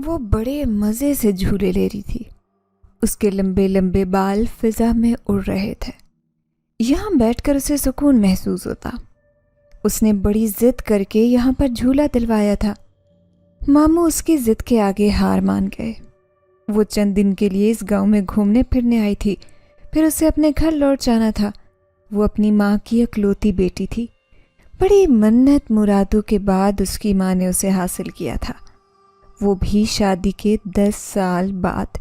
وہ بڑے مزے سے جھولے لے رہی تھی۔ اس کے لمبے لمبے بال فضا میں اڑ رہے تھے۔ یہاں بیٹھ کر اسے سکون محسوس ہوتا۔ اس نے بڑی ضد کر کے یہاں پر جھولا دلوایا تھا۔ ماموں اس کی ضد کے آگے ہار مان گئے۔ وہ چند دن کے لیے اس گاؤں میں گھومنے پھرنے آئی تھی، پھر اسے اپنے گھر لوٹ جانا تھا۔ وہ اپنی ماں کی اکلوتی بیٹی تھی۔ بڑی منت مرادوں کے بعد اس کی ماں نے اسے حاصل کیا تھا، وہ بھی شادی کے 10 سال بعد۔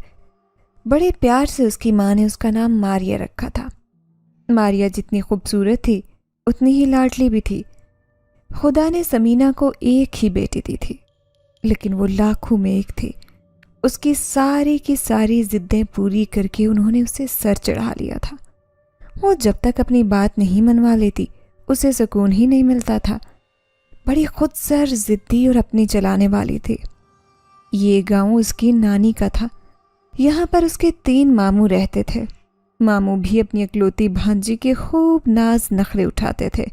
بڑے پیار سے اس کی ماں نے اس کا نام ماریہ رکھا تھا۔ ماریہ جتنی خوبصورت تھی اتنی ہی لاڈلی بھی تھی۔ خدا نے سمینہ کو ایک ہی بیٹی دی تھی، لیکن وہ لاکھوں میں ایک تھی۔ اس کی ساری ضدیں پوری کر کے انہوں نے اسے سر چڑھا لیا تھا۔ وہ جب تک اپنی بات نہیں منوا لیتی اسے سکون ہی نہیں ملتا تھا۔ بڑی خود سر، ضدی اور اپنی چلانے والی تھی۔ یہ گاؤں اس کی نانی کا تھا۔ یہاں پر اس کے 3 ماموں رہتے تھے۔ ماموں بھی اپنی اکلوتی بھانجی کے خوب ناز نخرے اٹھاتے تھے۔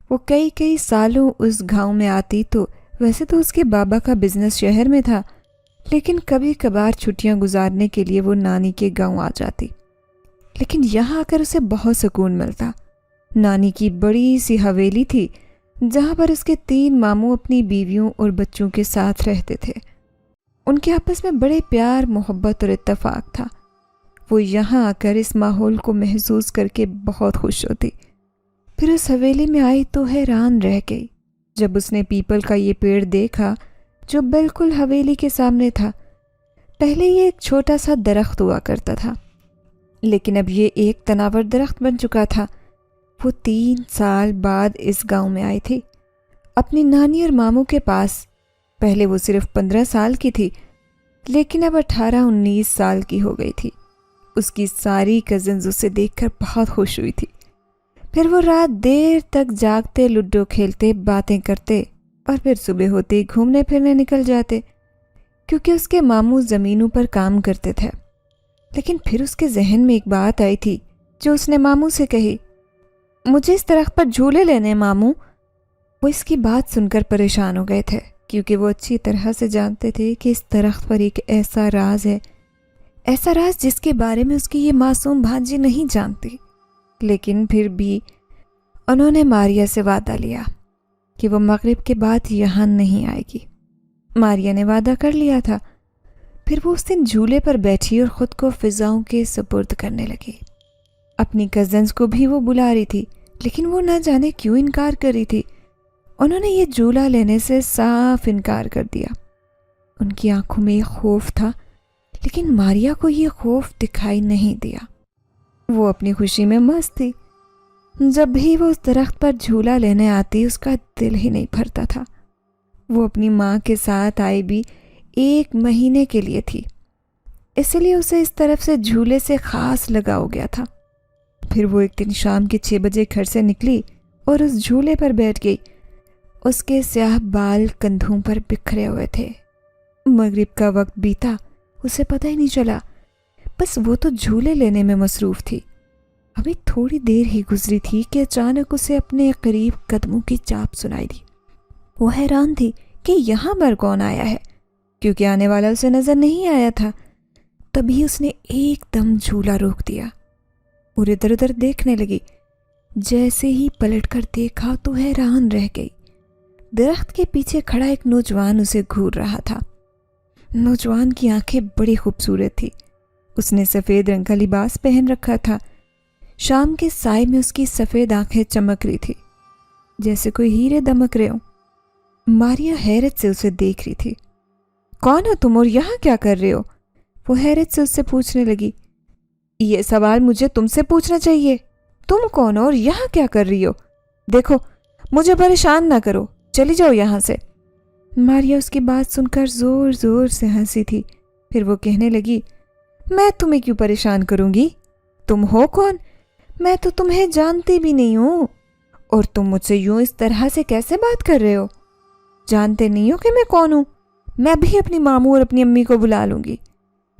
وہ کئی سالوں اس گاؤں میں آتی تو ویسے تو اس کے بابا کا بزنس شہر میں تھا، لیکن کبھی کبھار چھٹیاں گزارنے کے لیے وہ نانی کے گاؤں آ جاتی۔ لیکن یہاں آ کر اسے بہت سکون ملتا۔ نانی کی بڑی سی حویلی تھی جہاں پر اس کے 3 ماموں اپنی بیویوں اور بچوں کے ساتھ رہتے تھے۔ ان کے آپس میں بڑے پیار، محبت اور اتفاق تھا۔ وہ یہاں آ کر اس ماحول کو محسوس کر کے بہت خوش ہوتی۔ پھر اس حویلی میں آئی تو حیران رہ گئی جب اس نے پیپل کا یہ پیڑ دیکھا جو بالکل حویلی کے سامنے تھا۔ پہلے یہ ایک چھوٹا سا درخت ہوا کرتا تھا، لیکن اب یہ ایک تناور درخت بن چکا تھا۔ وہ 3 سال بعد اس گاؤں میں آئی تھی اپنی نانی اور ماموں کے پاس۔ پہلے وہ صرف 15 سال کی تھی، لیکن اب 18-19 سال کی ہو گئی تھی۔ اس کی ساری کزنز اسے دیکھ کر بہت خوش ہوئی تھی۔ پھر وہ رات دیر تک جاگتے، لوڈو کھیلتے، باتیں کرتے اور پھر صبح ہوتے ہی گھومنے پھرنے نکل جاتے، کیونکہ اس کے ماموں زمینوں پر کام کرتے تھے۔ لیکن پھر اس کے ذہن میں ایک بات آئی تھی جو اس نے ماموں سے کہی، مجھے اس درخت پر جھولے لینے ماموں۔ وہ اس کی بات سن کر پریشان ہو گئے تھے، کیونکہ وہ اچھی طرح سے جانتے تھے کہ اس درخت پر ایک ایسا راز ہے، ایسا راز جس کے بارے میں اس کی یہ معصوم بھانجی نہیں جانتی۔ لیکن پھر بھی انہوں نے ماریہ سے وعدہ لیا کہ وہ مغرب کے بعد یہاں نہیں آئے گی۔ ماریہ نے وعدہ کر لیا تھا۔ پھر وہ اس دن جھولے پر بیٹھی اور خود کو فضاؤں کے سپرد کرنے لگی۔ اپنی کزنز کو بھی وہ بلا رہی تھی، لیکن وہ نہ جانے کیوں انکار کر رہی تھی۔ انہوں نے یہ جھولا لینے سے صاف انکار کر دیا۔ ان کی آنکھوں میں خوف تھا، لیکن ماریہ کو یہ خوف دکھائی نہیں دیا۔ وہ اپنی خوشی میں مست تھی۔ جب بھی وہ اس درخت پر جھولا لینے آتی اس کا دل ہی نہیں بھرتا تھا۔ وہ اپنی ماں کے ساتھ آئی بھی 1 مہینے کے لیے تھی، اس لیے اسے اس طرف سے جھولے سے خاص لگا ہو گیا تھا۔ پھر وہ ایک دن شام کے 6 بجے گھر سے نکلی اور اس جھولے پر بیٹھ گئی۔ اس کے سیاہ بال کندھوں پر بکھرے ہوئے تھے۔ مغرب کا وقت بیتا، اسے پتہ ہی نہیں چلا، بس وہ تو جھولے لینے میں مصروف تھی۔ ابھی تھوڑی دیر ہی گزری تھی کہ اچانک اسے اپنے قریب قدموں کی چاپ سنائی دی۔ وہ حیران تھی کہ یہاں پر کون آیا ہے، کیونکہ آنے والا اسے نظر نہیں آیا تھا۔ تبھی اس نے ایک دم جھولا روک دیا اور ادھر ادھر دیکھنے لگی۔ جیسے ہی پلٹ کر دیکھا تو حیران رہ گئی۔ درخت کے پیچھے کھڑا ایک نوجوان اسے گھور رہا تھا۔ نوجوان کی آنکھیں بڑی خوبصورت تھی۔ اس نے سفید رنگ کا لباس پہن رکھا تھا۔ شام کے سائے میں اس کی سفید آنکھیں چمک رہی تھی جیسے کوئی ہیرے دمک رہے ہوں۔ ماریہ حیرت سے اسے دیکھ رہی تھی۔ کون ہو تم اور یہاں کیا کر رہے ہو؟ وہ حیرت سے اس سے پوچھنے لگی۔ یہ سوال مجھے تم سے پوچھنا چاہیے، تم کون ہو اور یہاں کیا کر رہی ہو؟ دیکھو مجھے پریشان نہ کرو، چلی جاؤ یہاں سے۔ ماریہ اس کی بات سن کر زور زور سے ہنسی تھی۔ پھر وہ کہنے لگی، میں تمہیں کیوں پریشان کروں گی؟ تم ہو کون؟ میں تو تمہیں جانتی بھی نہیں ہوں، اور تم مجھ سے یوں اس طرح سے کیسے بات کر رہے ہو؟ جانتے نہیں ہو کہ میں کون ہوں؟ میں بھی اپنی ماموں اور اپنی امی کو بلا لوں گی۔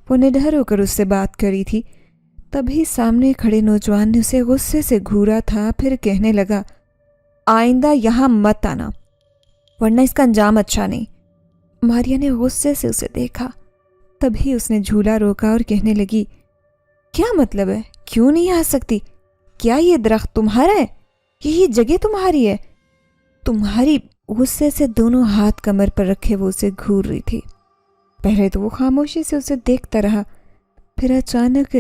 وہ نڈر ہو کر اس سے بات کری تھی، تبھی سامنے کھڑے نوجوان نے اسے غصے سے گھورا تھا۔ پھر کہنے لگا، آئندہ یہاں مت آنا ورنہ اس کا انجام اچھا نہیں۔ ماریا نے غصے سے اسے دیکھا۔ تبھی اس نے جھولا روکا اور کہنے لگی، کیا مطلب ہے؟ کیوں نہیں آ سکتی؟ کیا یہ درخت تمہارا ہے؟ یہی جگہ تمہاری ہے؟ تمہاری؟ غصے سے دونوں ہاتھ کمر پر رکھے وہ اسے گھور رہی تھی۔ پہلے تو وہ خاموشی سے اسے دیکھتا رہا، پھر اچانک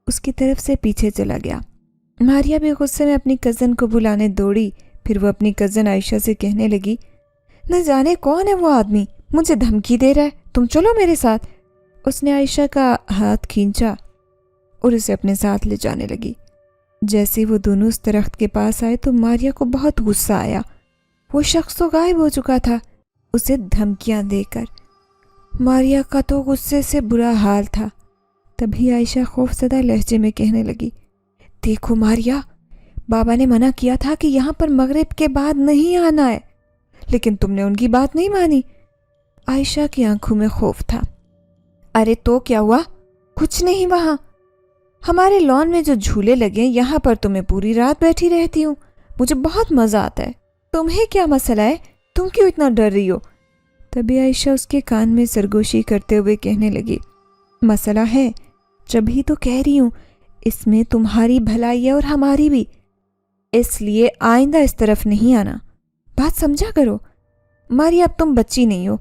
اس کی طرف سے پیچھے چلا گیا۔ ماریا بھی غصے میں اپنی کزن کو بلانے دوڑی۔ پھر وہ اپنی کزن عائشہ سے کہنے لگی، نہ جانے کون ہے وہ آدمی، مجھے دھمکی دے رہا ہے، تم چلو میرے ساتھ۔ اس نے عائشہ کا ہاتھ کھینچا اور اسے اپنے ساتھ لے جانے لگی۔ جیسے وہ دونوں اس درخت کے پاس آئے تو ماریا کو بہت غصہ آیا۔ وہ شخص تو غائب ہو چکا تھا اسے دھمکیاں دے کر۔ ماریا کا تو غصے سے برا حال تھا۔ تبھی عائشہ خوفزدہ لہجے میں کہنے لگی، دیکھو ماریا، بابا نے منع کیا تھا کہ یہاں پر مغرب کے بعد نہیں آنا ہے، لیکن تم نے ان کی بات نہیں مانی۔ عائشہ کی آنکھوں میں خوف تھا۔ ارے تو کیا ہوا؟ کچھ نہیں، وہاں ہمارے لان میں جو جھولے لگے یہاں پر تو میں پوری رات بیٹھی رہتی ہوں، مجھے بہت مزہ آتا ہے۔ تمہیں کیا مسئلہ ہے؟ تم کیوں اتنا ڈر رہی ہو؟ تبھی عائشہ اس کے کان میں سرگوشی کرتے ہوئے کہنے لگی، مسئلہ ہے، جبھی تو کہہ رہی ہوں، اس میں تمہاری بھلائی ہے اور ہماری بھی، اس لیے آئندہ اس طرف نہیں آنا، بات سمجھا کرو۔ ماریا اب تم بچی نہیں ہو۔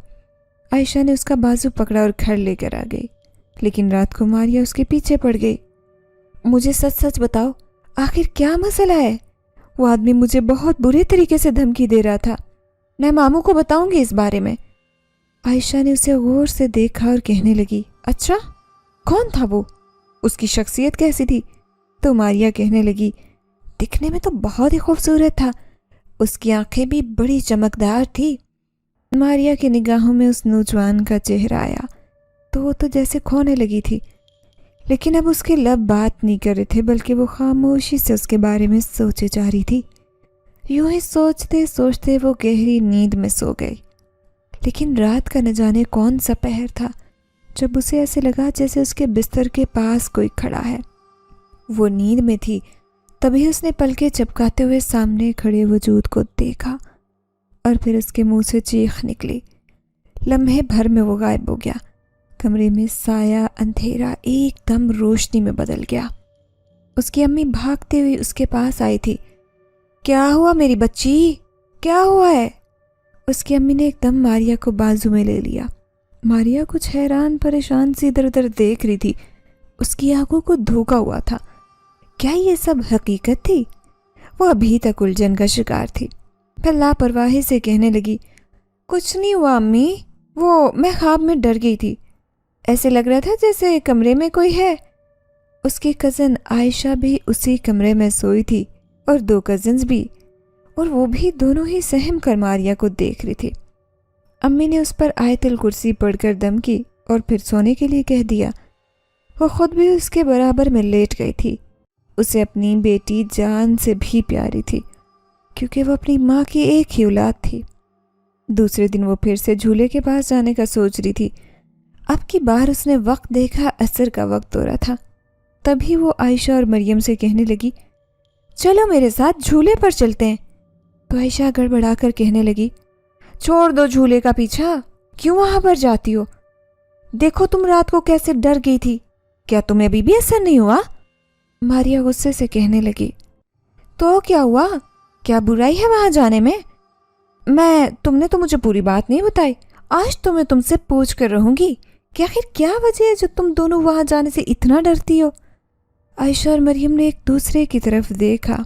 عائشہ نے اس کا بازو پکڑا اور گھر لے کر آ گئی، لیکن رات کو ماریا اس کے پیچھے پڑ گئی۔ مجھے سچ سچ بتاؤ، آخر کیا مسئلہ ہے؟ وہ آدمی مجھے بہت برے طریقے سے دھمکی دے رہا تھا، میں ماموں کو بتاؤں گی اس بارے میں۔ عائشہ نے اسے غور سے دیکھا اور کہنے لگی، اچھا کون تھا وہ؟ اس کی شخصیت کیسی تھی؟ تو ماریا کہنے لگی، دکھنے میں تو بہت ہی خوبصورت تھا، اس کی آنکھیں بھی بڑی چمکدار تھی۔ ماریا کی نگاہوں میں اس نوجوان کا چہرہ آیا تو وہ تو جیسے کھونے لگی تھی، لیکن اب اس کے لب بات نہیں کر رہے تھے، بلکہ وہ خاموشی سے اس کے بارے میں سوچے جا رہی تھی۔ یوں ہی سوچتے سوچتے وہ گہری نیند میں سو گئی۔ لیکن رات کا نہ جانے کون سا پہر تھا جب اسے ایسے لگا جیسے اس کے بستر کے پاس کوئی کھڑا ہے۔ وہ نیند میں تھی، تبھی اس نے پلکیں چپکاتے ہوئے سامنے کھڑے وجود کو دیکھا اور پھر اس کے منہ سے چیخ نکلی۔ لمحے بھر میں وہ غائب ہو گیا۔ کمرے میں سایہ اندھیرا ایک دم روشنی میں بدل گیا۔ اس کی امی بھاگتے ہوئی اس کے پاس آئی تھی۔ کیا ہوا میری بچی؟ کیا ہوا ہے؟ اس کی امی نے ایک دم ماریا کو بازو میں لے لیا۔ ماریا کچھ حیران پریشان سی ادھر ادھر دیکھ رہی تھی۔ اس کی آنکھوں کو دھوکا ہوا تھا۔ کیا یہ سب حقیقت تھی؟ وہ ابھی تک الجھن کا شکار تھی۔ پھر لاپرواہی سے کہنے لگی، کچھ نہیں ہوا امی، میں خواب میں ڈر گئی تھی، ایسے لگ رہا تھا جیسے کمرے میں کوئی ہے۔ اس کی کزن عائشہ بھی اسی کمرے میں سوئی تھی اور دو کزنز بھی، اور وہ بھی دونوں ہی سہم کر ماریا کو دیکھ رہی تھی۔ امی نے اس پر آیت الکرسی پڑھ کر دم کی اور پھر سونے کے لیے کہہ دیا۔ وہ خود بھی اس کے برابر میں لیٹ گئی تھی۔ اسے اپنی بیٹی جان سے بھی پیاری تھی، کیونکہ وہ اپنی ماں کی ایک ہی اولاد تھی۔ دوسرے دن وہ پھر سے جھولے کے پاس جانے کا سوچ رہی تھی۔ اب کی بار اس نے وقت دیکھا، عصر کا وقت ہو رہا تھا۔ تبھی وہ عائشہ اور مریم سے کہنے لگی، چلو میرے ساتھ جھولے پر چلتے ہیں۔ تو عائشہ گڑبڑا کر کہنے لگی، چھوڑ دو جھولے کا پیچھا، کیوں وہاں پر جاتی ہو؟ دیکھو تم رات کو کیسے ڈر گئی تھی، کیا تمہیں ابھی بھی اثر نہیں ہوا؟ ماریا غصے سے کہنے لگی، تو کیا ہوا؟ کیا برائی ہے وہاں جانے میں؟ تم نے تو مجھے پوری بات نہیں بتائی۔ آج تو میں تم سے پوچھ کر رہوں گی کہ آخر کیا وجہ ہے جو تم دونوں وہاں جانے سے اتنا ڈرتی ہو؟ عائشہ اور مریم نے ایک دوسرے کی طرف دیکھا،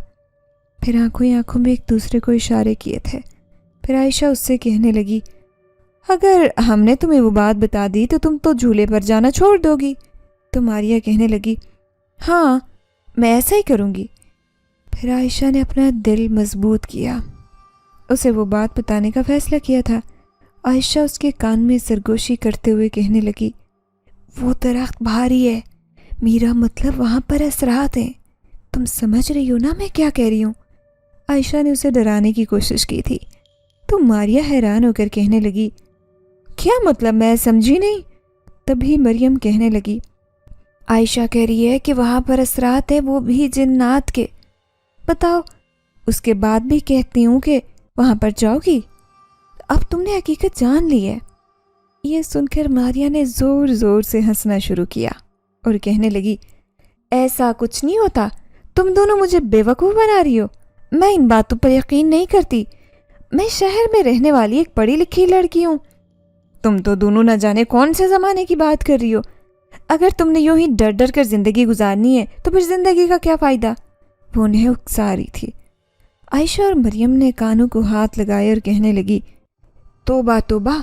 پھر آنکھوں میں ایک دوسرے کو اشارے کیے تھے۔ پھر عائشہ اس سے کہنے لگی، اگر ہم نے تمہیں وہ بات بتا دی تو تم تو جھولے پر جانا چھوڑ دو گی۔ تو ماریا کہنے لگی، ہاں میں ایسا ہی کروں گی۔ پھر عائشہ نے اپنا دل مضبوط کیا، اسے وہ بات بتانے کا فیصلہ کیا تھا۔ عائشہ اس کے کان میں سرگوشی کرتے ہوئے کہنے لگی، وہ درخت بھاری ہے، میرا مطلب وہاں پر اثرات ہیں، تم سمجھ رہی ہو نا میں کیا کہہ رہی ہوں؟ عائشہ نے اسے ڈرانے کی کوشش کی تھی۔ تو ماریا حیران ہو کر کہنے لگی، کیا مطلب؟ میں سمجھی نہیں۔ تبھی مریم کہنے لگی، عائشہ کہہ رہی ہے کہ وہاں پر اثرات ہیں، وہ بھی جنات کے۔ بتاؤ، اس کے بعد بھی کہتی ہوں کہ وہاں پر جاؤ گی؟ اب تم نے حقیقت جان لی ہے۔ یہ سن کر ماریا نے زور زور سے ہنسنا شروع کیا اور کہنے لگی، ایسا کچھ نہیں ہوتا، تم دونوں مجھے بیوقوف بنا رہی ہو، میں ان باتوں پر یقین نہیں کرتی، میں شہر میں رہنے والی ایک پڑھی لکھی لڑکی ہوں، تم تو دونوں نہ جانے کون سے زمانے کی بات کر رہی ہو، اگر تم نے یوں ہی ڈر ڈر کر زندگی گزارنی ہے تو پھر زندگی کا کیا فائدہ؟ وہ انہیں اکسا رہی تھی۔ عائشہ اور مریم نے کانوں کو ہاتھ لگائے اور کہنے لگی، توبہ توبہ،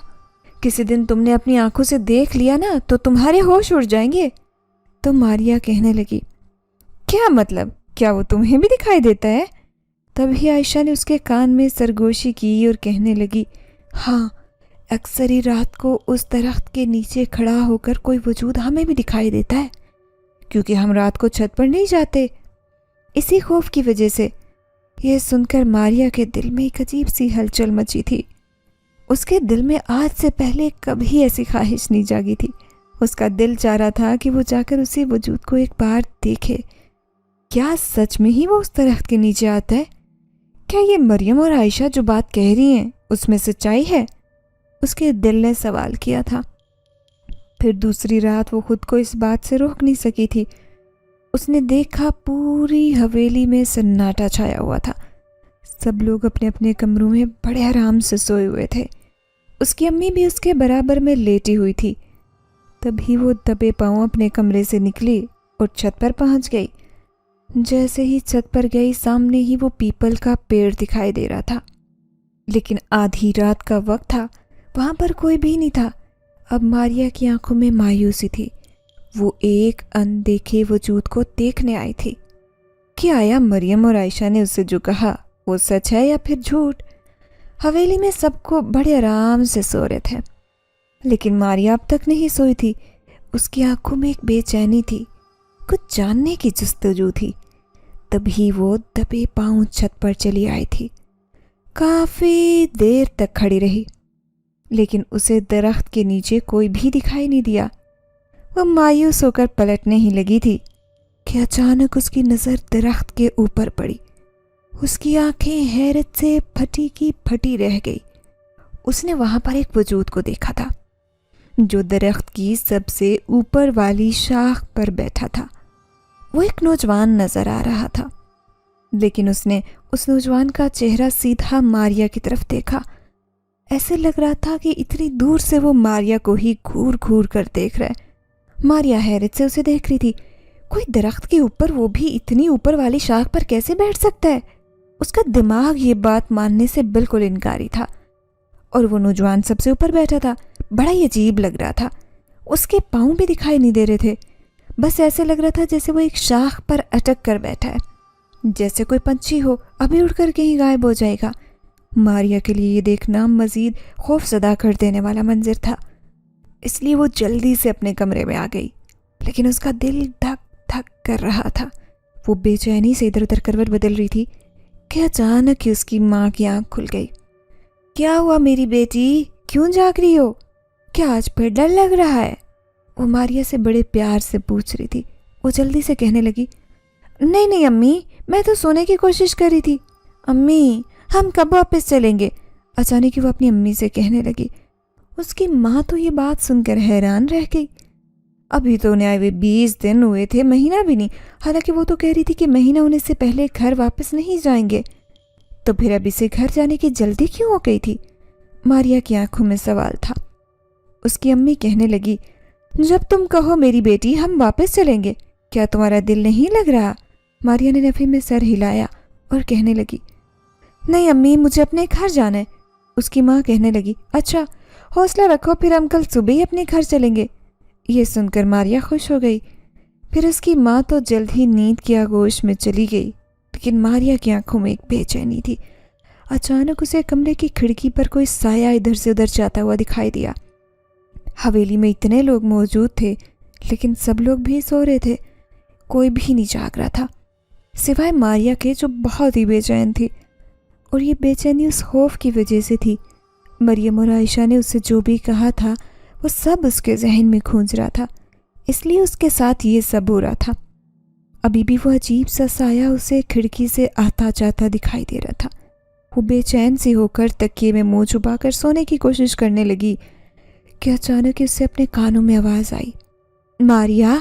کسی دن تم نے اپنی آنکھوں سے دیکھ لیا نا تو تمہارے ہوش اڑ جائیں گے۔ تو ماریا کہنے لگی، کیا مطلب، کیا وہ تمہیں بھی دکھائی دیتا ہے؟ تبھی عائشہ نے اس کے کان میں سرگوشی کی اور کہنے لگی، ہاں، اکثر ہی رات کو اس درخت کے نیچے کھڑا ہو کر کوئی وجود ہمیں بھی دکھائی دیتا ہے، کیونکہ ہم رات کو چھت پر نہیں جاتے، اسی خوف کی وجہ سے۔ یہ سن کر ماریا کے دل میں ایک عجیب سی ہلچل مچی تھی۔ اس کے دل میں آج سے پہلے کبھی ایسی خواہش نہیں جاگی تھی۔ اس کا دل چاہ رہا تھا کہ وہ جا کر اسی وجود کو ایک بار دیکھے۔ کیا سچ میں ہی وہ اس درخت کے نیچے آتا ہے؟ کیا یہ مریم اور عائشہ جو بات کہہ رہی ہیں اس میں سچائی ہے؟ اس کے دل نے سوال کیا تھا۔ پھر دوسری رات وہ خود کو اس بات سے روک نہیں سکی تھی۔ اس نے دیکھا پوری حویلی میں سناٹا چھایا ہوا تھا، سب لوگ اپنے اپنے کمروں میں بڑے آرام سے سوئے ہوئے تھے۔ اس کی امی بھی اس کے برابر میں لیٹی ہوئی تھی۔ تبھی وہ دبے پاؤں اپنے کمرے سے نکلی اور چھت پر پہنچ گئی۔ جیسے ہی چھت پر گئی، سامنے ہی وہ پیپل کا پیڑ دکھائی دے رہا تھا، لیکن آدھی رات کا وقت تھا، وہاں پر کوئی بھی نہیں تھا۔ اب ماریا کی آنکھوں میں مایوسی تھی۔ وہ ایک اندیکھے وجود کو دیکھنے آئی تھی۔ کیا آیا مریم اور عائشہ نے اس سے جو کہا وہ سچ ہے یا پھر جھوٹ؟ حویلی میں سب کو بڑے آرام سے سو رہے تھے، لیکن ماریا اب تک نہیں سوئی تھی۔ اس کی آنکھوں میں ایک بے چینی تھی، کچھ جاننے کی جستجو تھی۔ تبھی وہ دبے پاؤں چھت پر چلی آئی تھی۔ کافی دیر تک کھڑی رہی، لیکن اسے درخت کے نیچے کوئی بھی دکھائی نہیں دیا۔ وہ مایوس ہو کر پلٹنے ہی لگی تھی کہ اچانک اس کی نظر درخت کے اوپر پڑی۔ اس کی آنکھیں حیرت سے پھٹی کی پھٹی رہ گئی۔ اس نے وہاں پر ایک وجود کو دیکھا تھا جو درخت کی سب سے اوپر والی شاخ پر بیٹھا تھا۔ وہ ایک نوجوان نظر آ رہا تھا، لیکن اس نے اس نوجوان کا چہرہ سیدھا ماریا کی طرف دیکھا۔ ایسے لگ رہا تھا کہ اتنی دور سے وہ ماریا کو ہی گھور گھور کر دیکھ رہا ہے۔ ماریا حیرت سے اسے دیکھ رہی تھی۔ کوئی درخت کے اوپر، وہ بھی اتنی اوپر والی شاخ پر کیسے بیٹھ سکتا ہے؟ اس کا دماغ یہ بات ماننے سے بالکل انکاری تھا۔ اور وہ نوجوان سب سے اوپر بیٹھا تھا، بڑا ہی عجیب لگ رہا تھا۔ اس کے پاؤں بھی دکھائی نہیں دے رہے تھے، بس ایسے لگ رہا تھا جیسے وہ ایک شاخ پر اٹک کر بیٹھا ہے، جیسے کوئی پنچھی ہو ابھی اڑ کر کہیں غائب ہو جائے گا۔ ماریا کے لیے یہ دیکھنا مزید خوف زدہ کر دینے والا منظر تھا، اس لیے وہ جلدی سے اپنے کمرے میں آ گئی، لیکن اس کا دل دھک دھک کر رہا تھا۔ وہ بے چینی سے ادھر ادھر کروٹ بدل رہی تھی کہ اچانک ہی اس کی ماں کی آنکھ کھل گئی۔ کیا ہوا میری بیٹی، کیوں جاگ رہی ہو؟ کیا آج پھر ڈر لگ رہا ہے؟ وہ ماریا سے بڑے پیار سے پوچھ رہی تھی۔ وہ جلدی سے کہنے لگی، نہیں نہیں امی، میں تو سونے کی کوشش کر رہی تھی۔ امی، ہم کب واپس چلیں گے؟ اچانک ہی وہ اپنی امی سے کہنے لگی۔ اس کی ماں تو یہ بات سن کر حیران رہ گئی۔ ابھی تو انہیں آئے ہوئے 20 دن ہوئے تھے، مہینہ بھی نہیں، حالانکہ وہ تو کہہ رہی تھی کہ مہینہ ہونے سے پہلے گھر واپس نہیں جائیں گے، تو پھر ابھی سے گھر جانے کی جلدی کیوں ہو گئی تھی؟ ماریا کی آنکھوں میں سوال تھا۔ اس کی امی کہنے لگی، جب تم کہو میری بیٹی، ہم واپس چلیں گے، کیا تمہارا دل نہیں لگ رہا؟ ماریا نے نفی میں سر ہلایا اور کہنے لگی، نہیں امی، مجھے اپنے گھر جانا ہے۔ اس کی ماں کہنے لگی، اچھا حوصلہ رکھو، پھر ہم کل صبح ہی اپنے گھر چلیں گے۔ یہ سن کر ماریا خوش ہو گئی۔ پھر اس کی ماں تو جلد ہی نیند کی آغوش میں چلی گئی، لیکن ماریا کی آنکھوں میں ایک بے چینی تھی۔ اچانک اسے کمرے کی کھڑکی پر کوئی سایہ ادھر سے ادھر جاتا ہوا دکھائی دیا۔ حویلی میں اتنے لوگ موجود تھے، لیکن سب لوگ بھی سو رہے تھے، کوئی بھی نہیں جاگ رہا تھا سوائے ماریا کے، جو بہت ہی بے چین تھی۔ اور یہ بے چینی اس خوف کی وجہ سے تھی۔ مریم اور عائشہ نے اسے جو بھی کہا تھا وہ سب اس کے ذہن میں گونج رہا تھا، اس لیے اس کے ساتھ یہ سب ہو رہا تھا۔ ابھی بھی وہ عجیب سا سایہ اسے کھڑکی سے آتا جاتا دکھائی دے رہا تھا۔ وہ بے چین سی ہو کر تکیے میں منہ چھپا کر سونے کی کوشش کرنے لگی کہ اچانک اس سے اپنے کانوں میں آواز آئی، ماریا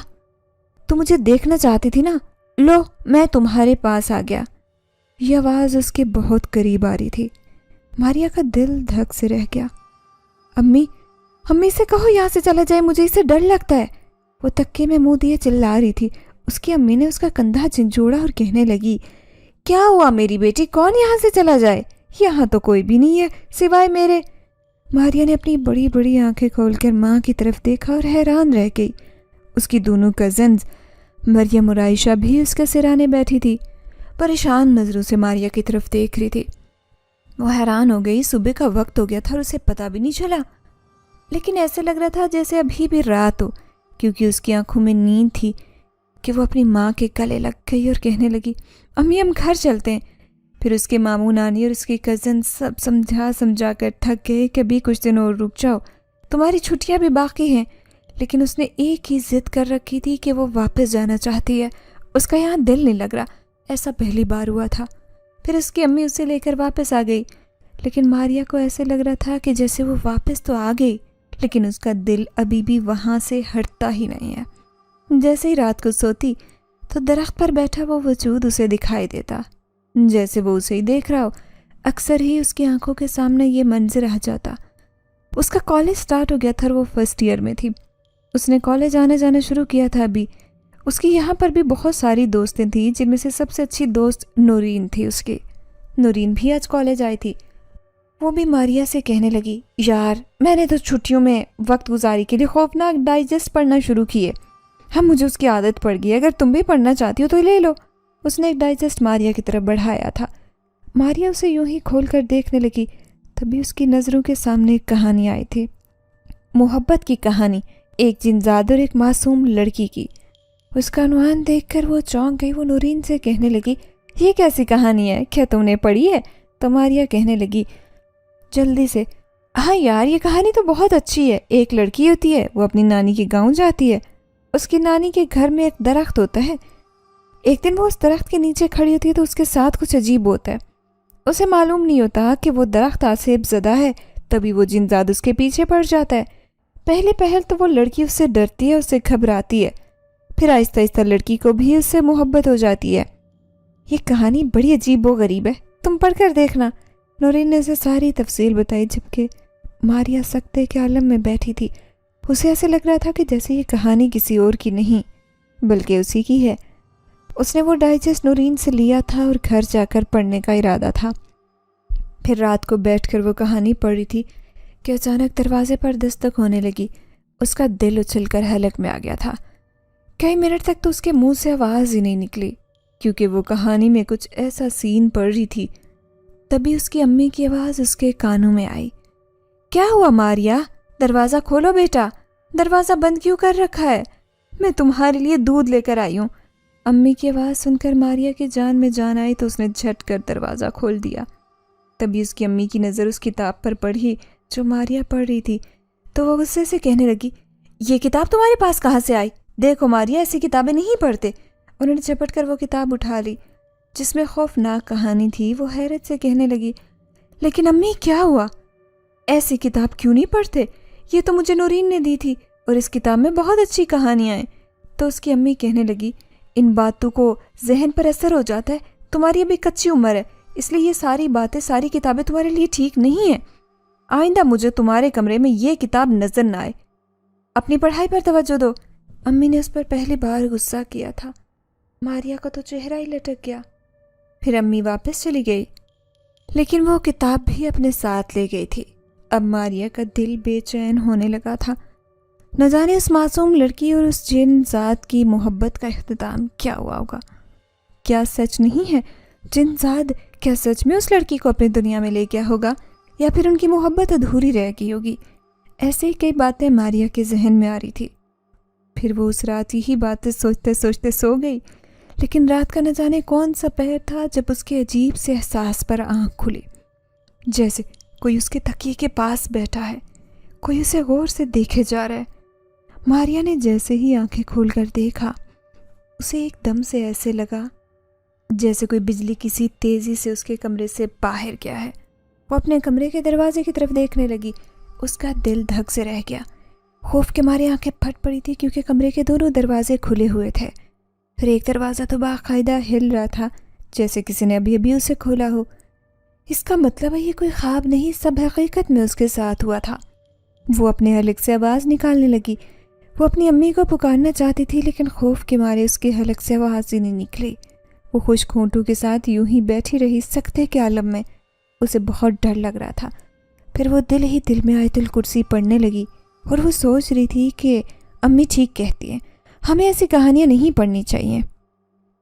تو مجھے دیکھنا چاہتی تھی نا، لو میں تمہارے پاس آ گیا۔ یہ آواز اس کے بہت قریب آ رہی تھی۔ ماریا کا دل دھک سے رہ گیا۔ امی سے کہو یہاں سے چلا جائے، مجھے اسے ڈر لگتا ہے، وہ تکے میں منہ دیے چلا رہی تھی۔ اس کی امی نے اس کا کندھا جھنجھوڑا اور کہنے لگی، کیا ہوا میری بیٹی، کون یہاں سے چلا جائے؟ یہاں تو کوئی بھی نہیں ہے سوائے میرے۔ ماریا نے اپنی بڑی بڑی آنکھیں کھول کر ماں کی طرف دیکھا اور حیران رہ گئی۔ اس کی دونوں کزنز مریم اور عائشہ بھی اس کے سرانے بیٹھی تھی، پریشان نظروں سے ماریا کی طرف دیکھ رہی تھی۔ وہ حیران ہو گئی، صبح کا وقت ہو گیا تھا اور اسے پتہ بھی نہیں چلا، لیکن ایسے لگ رہا تھا جیسے ابھی بھی رات ہو، کیونکہ اس کی آنکھوں میں نیند تھی کہ وہ اپنی ماں کے گلے لگ گئی اور کہنے لگی، امی ہم گھر چلتے ہیں۔ پھر اس کے ماموں نانی اور اس کی کزن سب سمجھا کر تھک گئے کہ ابھی کچھ دن اور رک جاؤ، تمہاری چھٹیاں بھی باقی ہیں۔ لیکن اس نے ایک ہی ضد کر رکھی تھی کہ وہ واپس جانا چاہتی ہے، اس کا یہاں دل نہیں لگ رہا۔ ایسا پہلی بار ہوا تھا۔ پھر اس کی امی اسے لے کر واپس آ گئی، لیکن ماریا کو ایسے لگ رہا تھا کہ جیسے وہ واپس تو آ گئی، لیکن اس کا دل ابھی بھی وہاں سے ہٹتا ہی نہیں ہے۔ جیسے ہی رات کو سوتی تو درخت پر بیٹھا وہ وجود اسے دکھائی دیتا، جیسے وہ اسے ہی دیکھ رہا ہو۔ اکثر ہی اس کی آنکھوں کے سامنے یہ منظر آ جاتا۔ اس کا کالج سٹارٹ ہو گیا تھا اور وہ فرسٹ ایئر میں تھی۔ اس نے کالج آنا جانا شروع کیا تھا ابھی۔ اس کی یہاں پر بھی بہت ساری دوستیں تھیں، جن میں سے سب سے اچھی دوست نورین تھی اس کی۔ نورین بھی آج کالج آئی تھی۔ وہ بھی ماریا سے کہنے لگی، یار میں نے تو چھٹیوں میں وقت گزاری کے لیے خوفناک ڈائجسٹ پڑھنا شروع کیے، مجھے اس کی عادت پڑ گئی، اگر تم بھی پڑھنا چاہتی ہو تو لے لو۔ اس نے ایک ڈائجسٹ ماریا کی طرف بڑھایا تھا۔ ماریا اسے یوں ہی کھول کر دیکھنے لگی، تبھی اس کی نظروں کے سامنے ایک کہانی آئی تھی، محبت کی کہانی، ایک جنزاد اور ایک معصوم لڑکی کی۔ اس کا عنوان دیکھ کر وہ چونک گئی۔ وہ نورین سے کہنے لگی، یہ کیسی کہانی ہے، کیا تم نے پڑھی ہے؟ تو ماریا کہنے لگی جلدی سے، ہاں یار یہ کہانی تو بہت اچھی ہے۔ ایک لڑکی ہوتی ہے، وہ اپنی نانی کے گاؤں جاتی ہے۔ اس کی نانی کے گھر میں ایک درخت ہوتا ہے۔ ایک دن وہ اس درخت کے نیچے کھڑی ہوتی ہے تو اس کے ساتھ کچھ عجیب ہوتا ہے۔ اسے معلوم نہیں ہوتا کہ وہ درخت آسیب زدہ ہے، تبھی وہ جنزاد اس کے پیچھے پڑ جاتا ہے۔ پہلے پہل تو وہ لڑکی اس سے ڈرتی ہے، اس سے گھبراتی ہے، پھر آہستہ آہستہ لڑکی کو بھی اس سے محبت ہو جاتی ہے۔ یہ کہانی بڑی عجیب و غریب ہے، تم پڑھ کر دیکھنا۔ نورین نے اسے ساری تفصیل بتائی، جبکہ ماریا سکتے کے عالم میں بیٹھی تھی۔ اسے ایسے لگ رہا تھا کہ جیسے یہ کہانی کسی اور کی نہیں بلکہ اسی کی ہے۔ اس نے وہ ڈائجسٹ نورین سے لیا تھا اور گھر جا کر پڑھنے کا ارادہ تھا۔ پھر رات کو بیٹھ کر وہ کہانی پڑھ رہی تھی کہ اچانک دروازے پر دستک ہونے لگی۔ اس کا دل اچھل کر حلق میں آ گیا تھا۔ کئی منٹ تک تو اس کے منہ سے آواز ہی نہیں نکلی، کیونکہ وہ کہانی میں کچھ ایسا سین پڑھ رہی تھی۔ تبھی اس کی امی کی آواز اس کے کانوں میں آئی، کیا ہوا ماریا، دروازہ کھولو بیٹا، دروازہ بند کیوں کر رکھا ہے؟ میں تمہارے لیے دودھ لے کر آئی ہوں۔ امی کی آواز سن کر ماریا کی جان میں جان آئی تو اس نے جھٹ کر دروازہ کھول دیا۔ تبھی اس کی امی کی نظر اس کتاب پر پڑی جو ماریا پڑھ رہی تھی، تو وہ غصے سے کہنے لگی، یہ کتاب تمہارے پاس کہاں سے آئی؟ دیکھو ماریا، ایسی کتابیں نہیں پڑھتے۔ انہوں نے جھپٹ کر وہ کتاب اٹھا لی جس میں خوفناک کہانی تھی۔ وہ حیرت سے کہنے لگی، لیکن امی کیا ہوا؟ ایسی کتاب کیوں نہیں پڑھتے؟ یہ تو مجھے نورین نے دی تھی اور اس کتاب میں بہت اچھی کہانیاں ہیں۔ تو اس کی امی کہنے لگی، ان باتوں کو ذہن پر اثر ہو جاتا ہے، تمہاری ابھی کچی عمر ہے، اس لیے یہ ساری باتیں، ساری کتابیں تمہارے لیے ٹھیک نہیں ہیں۔ آئندہ مجھے تمہارے کمرے میں یہ کتاب نظر نہ آئے، اپنی پڑھائی پر توجہ دو۔ امی نے اس پر پہلی بار غصہ کیا تھا۔ ماریا کا تو چہرہ ہی لٹک گیا۔ پھر امی واپس چلی گئی، لیکن وہ کتاب بھی اپنے ساتھ لے گئی تھی۔ اب ماریا کا دل بے چین ہونے لگا تھا۔ نہ جانے اس معصوم لڑکی اور اس جن ذات کی محبت کا اختتام کیا ہوا ہوگا۔ کیا سچ نہیں ہے؟ جن ذات کیا سچ میں اس لڑکی کو اپنی دنیا میں لے گیا ہوگا، یا پھر ان کی محبت ادھوری رہ گئی ہوگی؟ ایسے ہی کئی باتیں ماریا کے ذہن میں آ رہی تھی۔ پھر وہ اس رات ہی باتیں سوچتے سوچتے سو گئی، لیکن رات کا نہ جانے کون سا پہر تھا جب اس کے عجیب سے احساس پر آنکھ کھلی، جیسے کوئی اس کے تکیے کے پاس بیٹھا ہے، کوئی اسے غور سے دیکھے جا رہا ہے۔ ماریا نے جیسے ہی آنکھیں کھول کر دیکھا، اسے ایک دم سے ایسے لگا جیسے کوئی بجلی کسی تیزی سے اس کے کمرے سے باہر گیا ہے۔ وہ اپنے کمرے کے دروازے کی طرف دیکھنے لگی۔ اس کا دل دھک سے رہ گیا۔ خوف کے مارے آنکھیں پھٹ پڑی تھی کیونکہ کمرے کے دونوں دروازے کھلے ہوئے تھے۔ پھر ایک دروازہ تو باقاعدہ ہل رہا تھا جیسے کسی نے ابھی ابھی اسے کھولا ہو۔ اس کا مطلب ہے یہ کوئی خواب نہیں، سب حقیقت میں اس کے ساتھ ہوا تھا۔ وہ اپنے حلق سے آواز نکالنے لگی۔ وہ اپنی امی کو پکارنا چاہتی تھی لیکن خوف کے مارے اس کے حلق سے آواز ہی نہیں نکلی۔ وہ خشک ہونٹوں کے ساتھ یوں ہی بیٹھی رہی سکتے کے عالم میں۔ اسے بہت ڈر لگ رہا تھا۔ پھر وہ دل ہی دل میں آیت الکرسی پڑھنے لگی اور وہ سوچ رہی تھی کہ امی ٹھیک کہتی ہیں، ہمیں ایسی کہانیاں نہیں پڑھنی چاہیے۔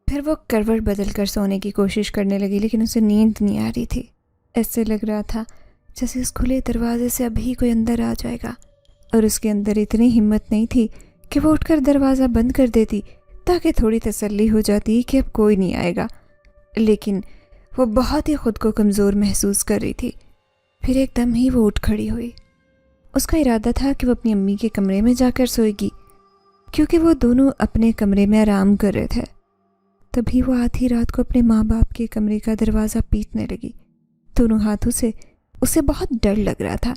پھر وہ کروٹ بدل کر سونے کی کوشش کرنے لگی لیکن اسے نیند نہیں آ رہی تھی۔ ایسے لگ رہا تھا جیسے اس کھلے دروازے سے ابھی کوئی اندر آ جائے گا، اور اس کے اندر اتنی ہمت نہیں تھی کہ وہ اٹھ کر دروازہ بند کر دیتی تاکہ تھوڑی تسلی ہو جاتی کہ اب کوئی نہیں آئے گا، لیکن وہ بہت ہی خود کو کمزور محسوس کر رہی تھی۔ پھر ایک دم ہی وہ اٹھ کھڑی ہوئی۔ اس کا ارادہ تھا کہ وہ اپنی امی کے کمرے میں جا کر سوئے گی کیونکہ وہ دونوں اپنے کمرے میں آرام کر رہے تھے۔ تبھی وہ آدھی رات کو اپنے ماں باپ کے کمرے کا دروازہ پیٹنے لگی، دونوں ہاتھوں سے۔ اسے بہت ڈر لگ رہا تھا۔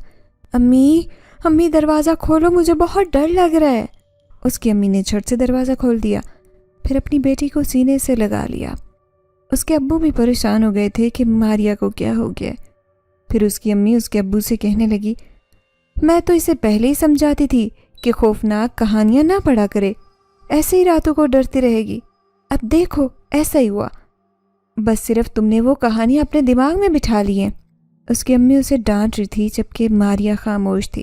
امی دروازہ کھولو، مجھے بہت ڈر لگ رہا ہے۔ اس کی امی نے جھٹ سے دروازہ کھول دیا، پھر اپنی بیٹی کو سینے سے لگا لیا۔ اس کے ابو بھی پریشان ہو گئے تھے کہ ماریا کو کیا ہو گیا۔ پھر اس کی امی اس کے ابو سے کہنے لگی، میں تو اسے پہلے ہی سمجھاتی تھی کہ خوفناک کہانیاں نہ پڑھا کرے، ایسے ہی راتوں کو ڈرتی رہے گی۔ اب دیکھو ایسا ہی ہوا، بس صرف تم نے وہ کہانیاں اپنے دماغ میں بٹھا لی ہیں۔ اس کی امی اسے ڈانٹ رہی تھی جبکہ ماریا خاموش تھی۔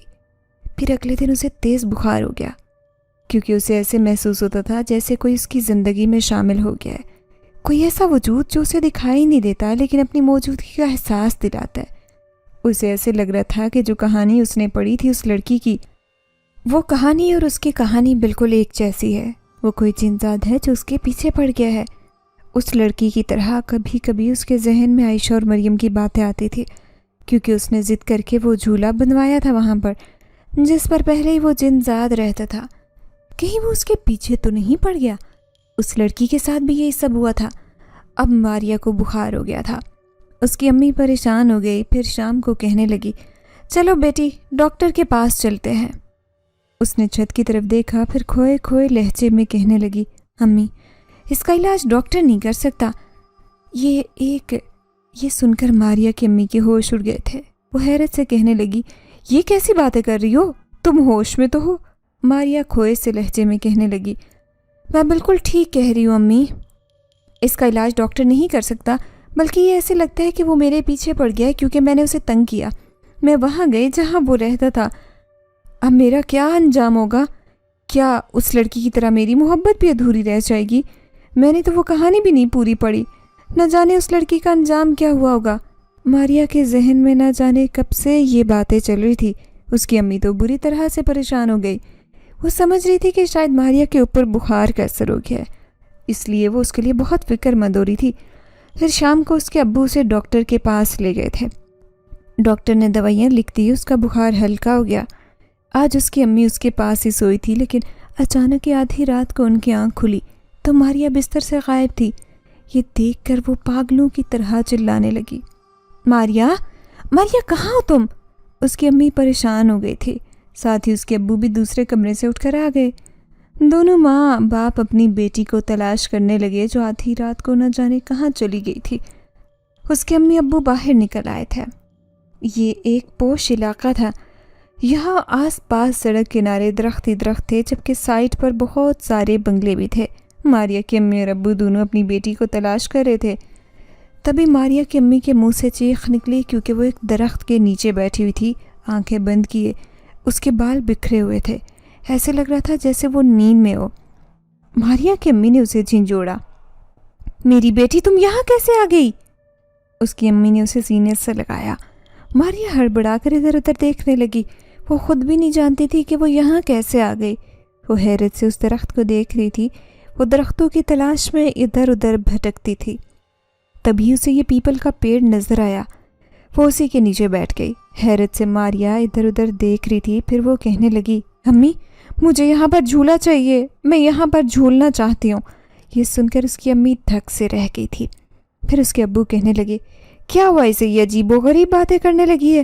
پھر اگلے دن اسے تیز بخار ہو گیا کیونکہ اسے ایسے محسوس ہوتا تھا جیسے کوئی اس کی زندگی میں شامل ہو گیا ہے، کوئی ایسا وجود جو اسے دکھائی نہیں دیتا لیکن اپنی موجودگی کا احساس دلاتا ہے۔ اسے ایسے لگ رہا تھا کہ جو کہانی اس نے پڑھی تھی اس لڑکی کی، وہ کہانی اور اس کی کہانی بالکل ایک جیسی ہے۔ وہ کوئی جنزاد ہے جو اس کے پیچھے پڑ گیا ہے۔ اس لڑکی کی طرح کبھی کبھی اس کے ذہن میں عائشہ اور مریم کی باتیں آتی تھی کیونکہ اس نے ضد کر کے وہ جھولا بنوایا تھا وہاں پر جس پر پہلے ہی وہ جنزاد رہتا تھا۔ کہیں وہ اس کے پیچھے تو نہیں پڑ گیا؟ اس لڑکی کے ساتھ بھی یہی سب ہوا تھا۔ اب ماریا کو بخار ہو گیا تھا۔ اس کی امی پریشان ہو گئی، پھر شام کو کہنے لگی، چلو بیٹی ڈاکٹر کے پاس چلتے ہیں۔ اس نے چھت کی طرف دیکھا، پھر کھوئے کھوئے لہجے میں کہنے لگی، امی اس کا علاج ڈاکٹر نہیں کر سکتا۔ یہ سن کر ماریا کی امی کے ہوش اڑ گئے تھے۔ وہ حیرت سے کہنے لگی، یہ کیسی باتیں کر رہی ہو، تم ہوش میں تو ہو؟ ماریا کھوئے سے لہجے میں کہنے لگی، میں بالکل ٹھیک کہہ رہی ہوں امی، اس کا علاج ڈاکٹر نہیں کر سکتا، بلکہ یہ ایسے لگتا ہے کہ وہ میرے پیچھے پڑ گیا ہے کیونکہ میں نے اسے تنگ کیا۔ میں وہاں گئی جہاں وہ رہتا تھا۔ اب میرا کیا انجام ہوگا؟ کیا اس لڑکی کی طرح میری محبت بھی ادھوری رہ جائے گی؟ میں نے تو وہ کہانی بھی نہیں پوری پڑھی، نہ جانے اس لڑکی کا انجام کیا ہوا ہوگا۔ ماریا کے ذہن میں نہ جانے کب سے یہ باتیں چل رہی تھی۔ اس کی امی تو بری طرح سے پریشان ہو گئی۔ وہ سمجھ رہی تھی کہ شاید ماریا کے اوپر بخار کا اثر ہو گیا ہے، اس لیے وہ اس کے لیے بہت فکر مند ہو رہی تھی۔ پھر شام کو اس کے ابو اسے ڈاکٹر کے پاس لے گئے تھے۔ ڈاکٹر نے دوائیاں لکھ دی، اس کا بخار ہلکا ہو گیا۔ آج اس کی امی اس کے پاس ہی سوئی تھی لیکن اچانک آدھی رات کو ان کی آنکھ کھلی تو ماریا بستر سے غائب تھی۔ یہ دیکھ کر وہ پاگلوں کی طرح چلانے لگی، ماریا کہاں ہو تم؟ اس کی امی پریشان ہو گئی تھی، ساتھ ہی اس کے ابو بھی دوسرے کمرے سے اٹھ کر آ گئے۔ دونوں ماں باپ اپنی بیٹی کو تلاش کرنے لگے جو آدھی رات کو نہ جانے کہاں چلی گئی تھی۔ اس کے امی ابو باہر نکل آئے تھے۔ یہ ایک پوش علاقہ تھا، یہاں آس پاس سڑک کنارے درخت ہی درخت تھے جبکہ سائٹ پر بہت سارے بنگلے بھی تھے۔ ماریا کے امی اور ابو دونوں اپنی بیٹی کو تلاش کر رہے تھے۔ تبھی ماریا کی امی کے منہ سے چیخ نکلی کیونکہ وہ ایک درخت کے نیچے بیٹھی ہوئی تھی، آنکھیں بند کیے۔ اس کے بال بکھرے ہوئے تھے، ایسے لگ رہا تھا جیسے وہ نیند میں ہو۔ ماریا کی امی نے اسے جھنجھوڑا، میری بیٹی تم یہاں کیسے آ گئی؟ اس کی امی نے اسے سینے سے لگایا۔ ماریا ہڑبڑا کر ادھر ادھر دیکھنے لگی، وہ خود بھی نہیں جانتی تھی کہ وہ یہاں کیسے آ گئی۔ وہ حیرت سے اس درخت کو دیکھ رہی تھی، وہ درختوں کی تلاش میں ادھر ادھر بھٹکتی تھی۔ تبھی اسے یہ پیپل کا پیڑ نظر آیا، وہ اسی کے نیچے بیٹھ گئی۔ حیرت سے ماریا ادھر ادھر دیکھ رہی تھی، پھر وہ کہنے لگی، امی مجھے یہاں پر جھولا چاہیے، میں یہاں پر جھولنا چاہتی ہوں۔ یہ سن کر اس کی امی دھک سے رہ گئی تھی۔ پھر اس کے ابو کہنے لگے، کیا ہوا اسے، یہ عجیب و غریب باتیں کرنے لگی ہے،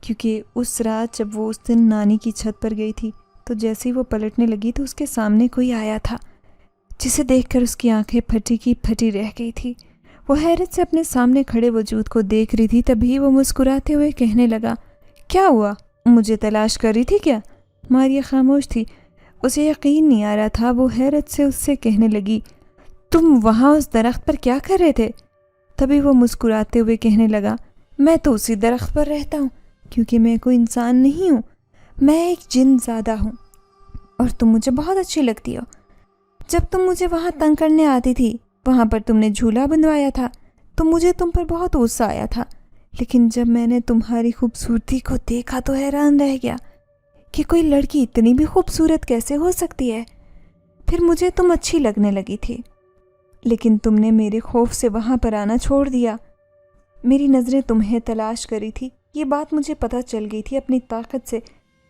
کیونکہ اس رات جب وہ اس دن نانی کی چھت پر گئی تھی تو جیسے ہی وہ پلٹنے لگی تو اس کے سامنے کوئی آیا تھا، جسے دیکھ کر اس کی آنکھیں پھٹی کی پھٹی رہ گئی تھی۔ وہ حیرت سے اپنے سامنے کھڑے وجود کو دیکھ رہی تھی، تبھی وہ مسکراتے ہوئے کہنے لگا، کیا ہوا؟ مجھے تلاش کر رہی تھی کیا؟ ماریا خاموش تھی، اسے یقین نہیں آ رہا تھا۔ وہ حیرت سے اس سے کہنے لگی، تم وہاں اس درخت پر کیا کر رہے تھے؟ تبھی وہ مسکراتے ہوئے کہنے لگا، میں تو اسی درخت پر رہتا ہوں، کیونکہ میں کوئی انسان نہیں ہوں، میں ایک جن زادہ ہوں، اور تم مجھے بہت اچھی لگتی ہو۔ جب تم مجھے وہاں تنگ کرنے آتی تھی، وہاں پر تم نے جھولا بندھوایا تھا تو مجھے تم پر بہت غصہ آیا تھا، لیکن جب میں نے تمہاری خوبصورتی کو دیکھا تو حیران رہ گیا کہ کوئی لڑکی اتنی بھی خوبصورت کیسے ہو سکتی ہے۔ پھر مجھے تم اچھی لگنے لگی تھی، لیکن تم نے میرے خوف سے وہاں پر آنا چھوڑ دیا۔ میری نظریں تمہیں تلاش کری تھی، یہ بات مجھے پتہ چل گئی تھی اپنی طاقت سے،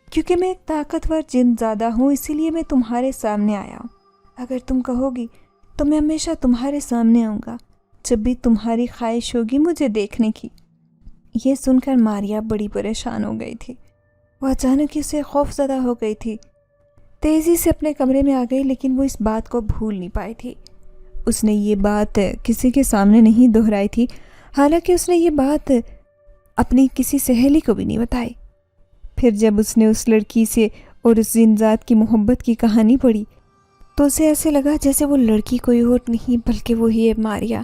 کیونکہ میں ایک طاقتور جن زادہ ہوں، اسی لیے میں تمہارے سامنے آیا ہوں۔ اگر تم کہو گی تو میں ہمیشہ تمہارے سامنے آؤں گا، جب بھی تمہاری خواہش ہوگی مجھے دیکھنے کی۔ یہ سن کر ماریا بڑی پریشان ہو گئی تھی، وہ اچانک ہی اسے خوف زدہ ہو گئی تھی، تیزی سے اپنے کمرے میں آ گئی، لیکن وہ اس بات کو بھول نہیں پائی تھی۔ اس نے یہ بات کسی کے سامنے نہیں دہرائی تھی، حالانکہ اس نے یہ بات اپنی کسی سہیلی کو بھی نہیں بتائی۔ پھر جب اس نے اس لڑکی سے اور اس زنزاد کی محبت کی کہانی پڑھی تو اسے ایسے لگا جیسے وہ لڑکی کوئی اور نہیں بلکہ وہی ہے ماریا،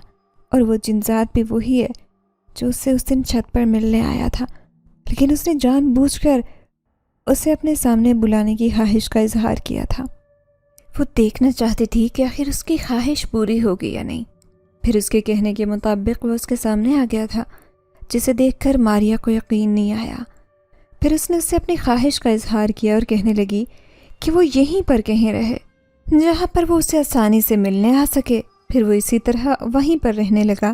اور وہ جنزاد بھی وہی ہے جو اس سے اس دن چھت پر ملنے آیا تھا، لیکن اس نے جان بوجھ کر اسے اپنے سامنے بلانے کی خواہش کا اظہار کیا تھا۔ وہ دیکھنا چاہتی تھی کہ آخر اس کی خواہش پوری ہوگی یا نہیں۔ پھر اس کے کہنے کے مطابق وہ اس کے سامنے آ گیا تھا، جسے دیکھ کر ماریا کو یقین نہیں آیا۔ پھر اس نے اس سے اپنی خواہش کا اظہار کیا اور کہنے لگی کہ وہ یہیں پر کہیں رہے جہاں پر وہ اسے آسانی سے ملنے آ سکے۔ پھر وہ اسی طرح وہیں پر رہنے لگا۔